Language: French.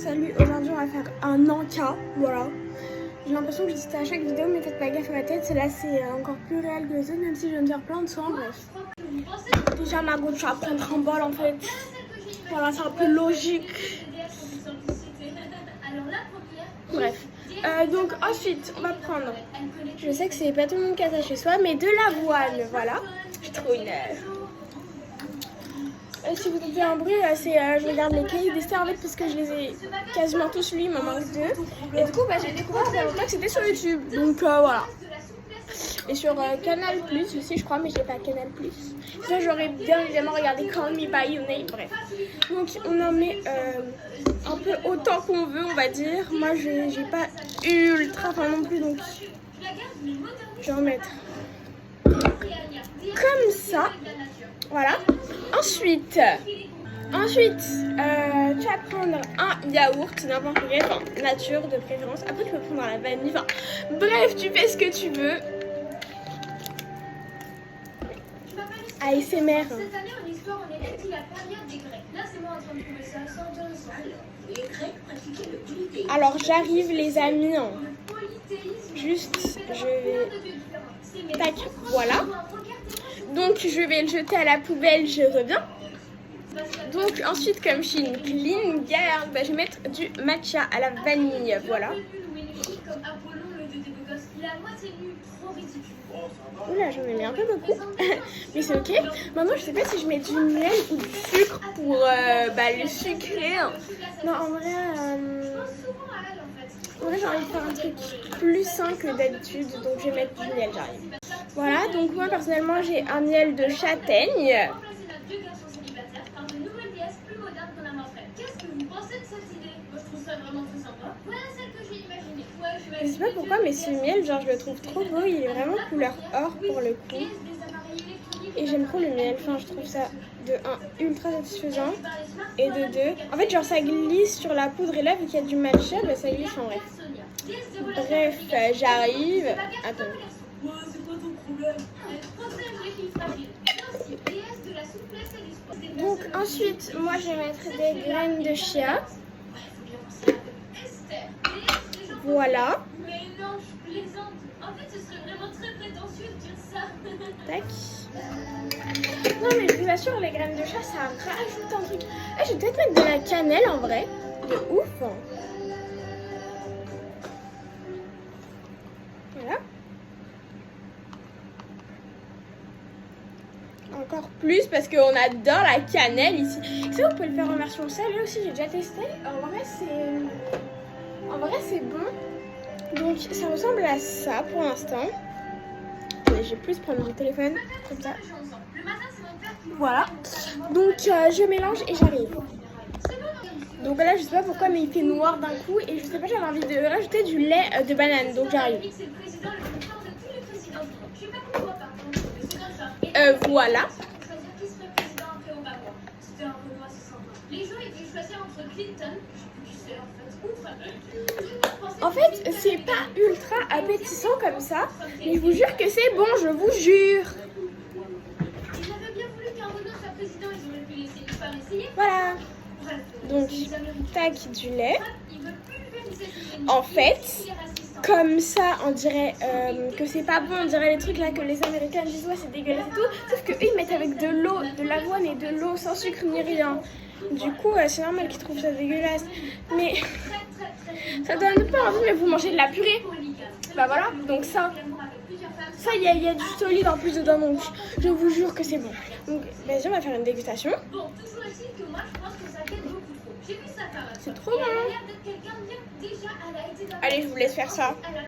Salut, aujourd'hui on va faire un encas, voilà. J'ai l'impression que je dis ça à chaque vidéo, mais faites pas gaffe à ma tête, celle-là c'est encore plus réel que les autres, même si je viens de faire plein de soins, bref. Déjà ma gauche, je vais prendre un bol en fait. Voilà, c'est un peu logique. Bref. Donc ensuite, on va prendre, je sais que c'est pas tout le monde qui a ça chez soi, mais de l'avoine, voilà. J'ai trop une... si vous entendez un bruit, c'est je regarde les cahiers d'essai en fait parce que je les ai quasiment tous lus, il m'en manque 2. Et du coup, j'ai découvert il y a longtemps que c'était sur YouTube. Donc voilà. Et sur Canal Plus aussi, je crois, mais j'ai pas Canal Plus. Ça, j'aurais bien évidemment regardé Call Me By Your Name, bref. Donc on en met un peu autant qu'on veut, on va dire. Moi, j'ai pas ultra faim non plus, donc je vais en mettre comme ça. Voilà. Ensuite, tu vas prendre un yaourt, n'importe quel, enfin, nature de préférence. Après, tu peux prendre la vanille. Enfin, bref, tu fais ce que tu veux. ASMR. Cette année, en histoire, on est depuis la période des Grecs. Là, c'est moi en train de trouver ça sans intéressant. Les Grecs pratiquaient le polythéisme. Alors, j'arrive, les amis. Juste, je vais... Tac, voilà. Donc, je vais le jeter à la poubelle, je reviens. Donc, ensuite, comme je suis une clean girl, je vais mettre du matcha à la vanille, voilà. Oula, j'en ai mis un peu beaucoup, mais c'est ok. Maintenant, je sais pas si je mets du miel ou du sucre pour le sucrer. Non, en vrai, j'ai envie de faire un truc plus sain que d'habitude, donc je vais mettre du miel, j'arrive. Voilà, donc moi personnellement, j'ai un miel de châtaigne. Je sais pas pourquoi, mais ce miel, genre, je le trouve trop beau. Il est vraiment couleur or pour le coup. Et j'aime trop le miel. Enfin, je trouve ça de 1 ultra satisfaisant. Et de 2, en fait, genre, ça glisse sur la poudre. Et là, vu qu'il y a du matcha, ça glisse en vrai. Bref, j'arrive. Attends. Donc, ensuite, moi, je vais mettre des graines de chia. Voilà. Mais non, je plaisante. En fait, ce serait vraiment très prétentieux de dire ça. Tac. Non, mais je vous assure, les graines de chat, ça rajoute un truc. Je vais peut-être mettre de la cannelle en vrai. De ouf. Voilà. Encore plus parce qu'on adore la cannelle ici. Ça, vous pouvez le faire en version salée aussi. J'ai déjà testé. En vrai, c'est bon. Donc, ça ressemble à ça pour l'instant. Attendez, je vais plus prendre mon téléphone comme ça. Voilà. Donc, je mélange et j'arrive. Donc là, je sais pas pourquoi, mais il fait noir d'un coup. Et je sais pas, j'avais envie de rajouter du lait de banane. Donc, j'arrive. Voilà. En fait, c'est pas ultra appétissant comme ça, mais je vous jure que c'est bon, je vous jure. Voilà. Donc, tac, du lait. En fait, comme ça, on dirait que c'est pas bon. On dirait les trucs là que les Américains disent, ouais, c'est dégueulasse et tout. Sauf qu'eux, ils mettent avec de l'eau, de l'avoine et de l'eau sans sucre ni rien. Du coup, c'est normal qu'ils trouvent ça dégueulasse. Mais ça donne pas envie, mais vous mangez de la purée. Bah voilà, donc ça, il y a du solide en plus dedans, donc je vous jure que c'est bon. Donc, vas-y, on va faire une dégustation. C'est trop bon. Allez, je vous laisse faire ça.